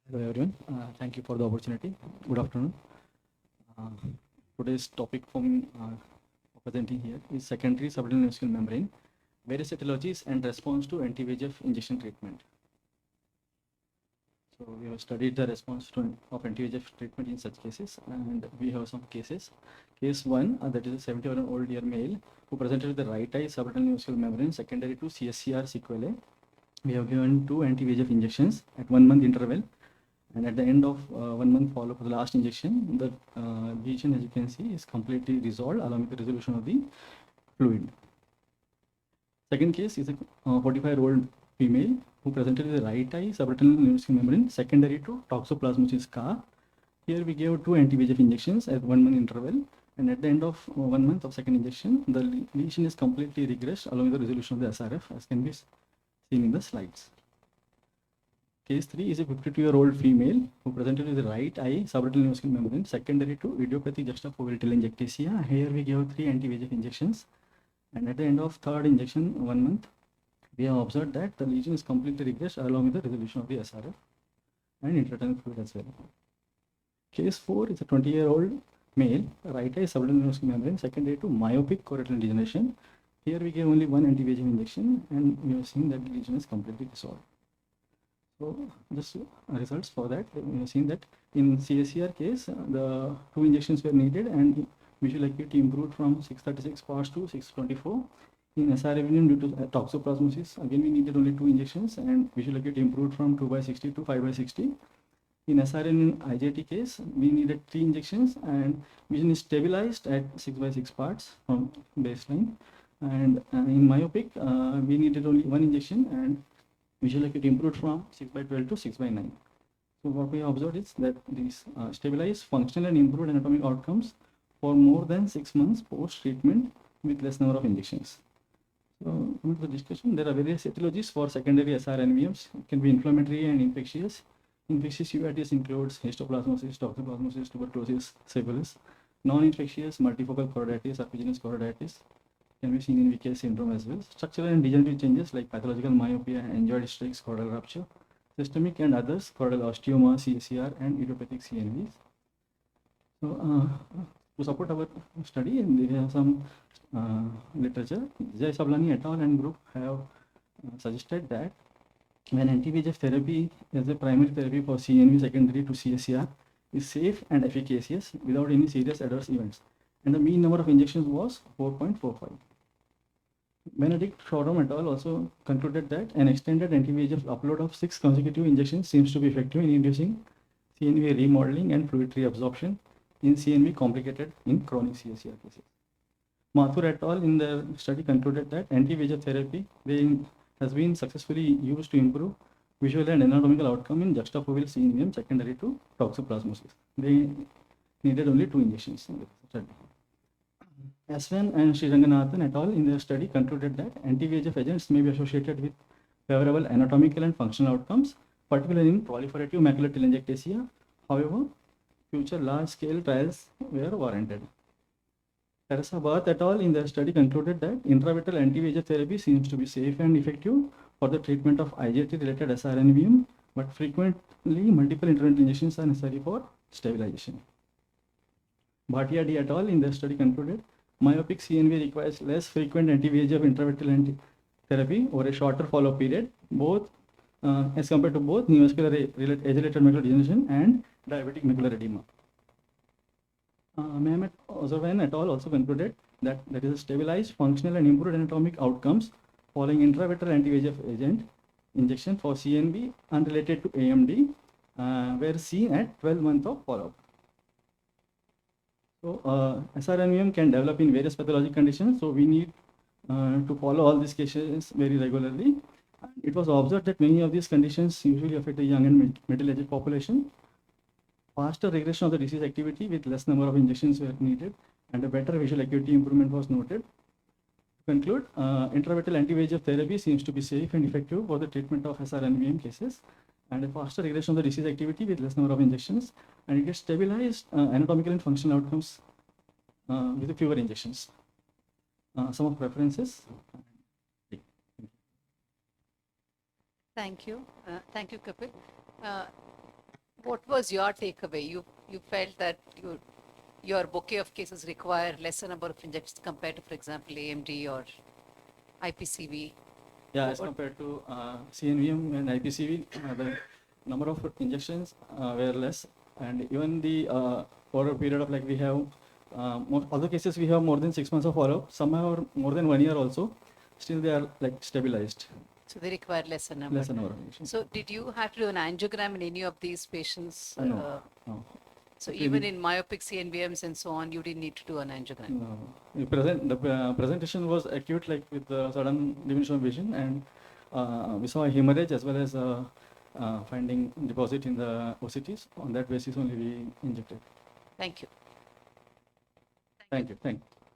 Hello everyone, thank you for the opportunity. Good afternoon. Uh, Today's topic presenting here is secondary subretinal vascular membrane, various etiologies and response to anti-VEGF injection treatment. So we have studied the response of anti-VEGF treatment in such cases, and we have some cases. Case 1, that is a 71-year-old male who presented with the right eye subretinal vascular membrane secondary to CSCR sequelae. We have given 2 anti-VEGF injections at 1 month interval. And at the end of 1 month follow-up for the last injection, the lesion, as you can see, is completely resolved along with the resolution of the fluid. Second case is a 45-year-old female who presented with a right eye subretinal vascular membrane secondary to toxoplasmosis scar. Here we gave 2 anti-VEGF injections at 1 month interval, and at the end of 1 month of second injection, the lesion is completely regressed along with the resolution of the SRF, as can be seen in the slides. Case 3 is a 52-year-old female who presented with the right eye subretinal vascular membrane secondary to idiopathic juxtafoveal telangiectasia. Here we gave 3 anti-VEGF injections, and at the end of third injection, 1 month, we have observed that the lesion is completely regressed along with the resolution of the SRF and intraretinal fluid as well. Case 4 is a 20-year-old male, right eye subretinal vascular membrane secondary to myopic choroidal degeneration. Here we gave only 1 anti-VEGF injection, and we have seen that the lesion is completely resolved. So just results for that, we have seen that in CSCR case, the 2 injections were needed and visual acuity improved from 636 parts to 624. In SRM due to toxoplasmosis, again we needed only 2 injections and visual acuity improved from 2/60 to 5/60. In SRM IJT case, we needed 3 injections and vision is stabilized at 6/6 parts from baseline. And in myopic, we needed only 1 injection and visual acuity improved from 6/12 to 6/9. So what we observed is that these stabilized functional and improved anatomic outcomes for more than 6 months post-treatment with less number of injections. So coming to the discussion, there are various etiologies for secondary SRNVMs. It can be inflammatory and infectious. Infectious uveitis includes histoplasmosis, toxoplasmosis, tuberculosis, syphilis. Non-infectious multifocal choroiditis, serpiginous choroiditis can be seen in VKS syndrome as well. Structural and degenerative changes like pathological myopia, angioid streaks, choroidal rupture, systemic and others, choroidal osteoma, CSCR, and idiopathic CNVs. So, to support our study, there have some literature. Jay Sablani et al. And group have suggested that when anti-VEGF therapy as a primary therapy for CNV secondary to CSCR is safe and efficacious without any serious adverse events, and the mean number of injections was 4.45. Benedict Shorum et al. Also concluded that an extended anti-VEGF upload of 6 consecutive injections seems to be effective in inducing CNV remodeling and fluid reabsorption in CNV complicated in chronic CSCR cases. Mathur et al. In their study concluded that anti-VEGF therapy has been successfully used to improve visual and anatomical outcome in juxtafoveal CNVM secondary to toxoplasmosis. They needed only 2 injections in the study. Aswan and Sriranganathan et al. In their study concluded that anti-VEGF agents may be associated with favorable anatomical and functional outcomes, particularly in proliferative macular telangiectasia. However, future large-scale trials were warranted. Teresa Barth et al. In their study concluded that intravitreal anti-VEGF therapy seems to be safe and effective for the treatment of IJT-related SRNVM, but frequently multiple intermittent injections are necessary for stabilization. Bhatia D et al. In their study concluded myopic CNV requires less frequent anti-VEGF intravitreal therapy over a shorter follow-up period, both as compared to both neovascular age-related macular degeneration and diabetic macular edema. Mehmet Ozervan et al. Also concluded that there is a stabilized functional and improved anatomic outcomes following intravitreal anti-VEGF agent injection for CNV unrelated to AMD were seen at 12 months of follow-up. So SRNVM can develop in various pathologic conditions, so we need to follow all these cases very regularly. It was observed that many of these conditions usually affect the young and middle-aged population. Faster regression of the disease activity with less number of injections were needed, and a better visual acuity improvement was noted. To conclude, intravitreal anti-VEGF therapy seems to be safe and effective for the treatment of SRNVM cases, and a faster regression of the disease activity with less number of injections, and it gets stabilized anatomical and functional outcomes with fewer injections. Some of references. Thank you, Kapil. What was your takeaway? You felt that your bouquet of cases require lesser number of injections compared to, for example, AMD or IPCV. Yeah, as compared to CNVM and IPCV, the number of injections were less, and even the over a period of like we have other cases we have more than 6 months of follow-up. Some have more than 1 year also. Still they are like stabilized. So they require lesser number. Lesser number of injections. So did you have to do an angiogram in any of these patients? No. No. So If even we- in myopic CNVMs and so on, you didn't need to do an angiogram. No. The presentation was acute, like with sudden diminution of vision, and we saw a hemorrhage as well as finding deposit in the OCTs. On that basis only we injected. Thank you. Thank you.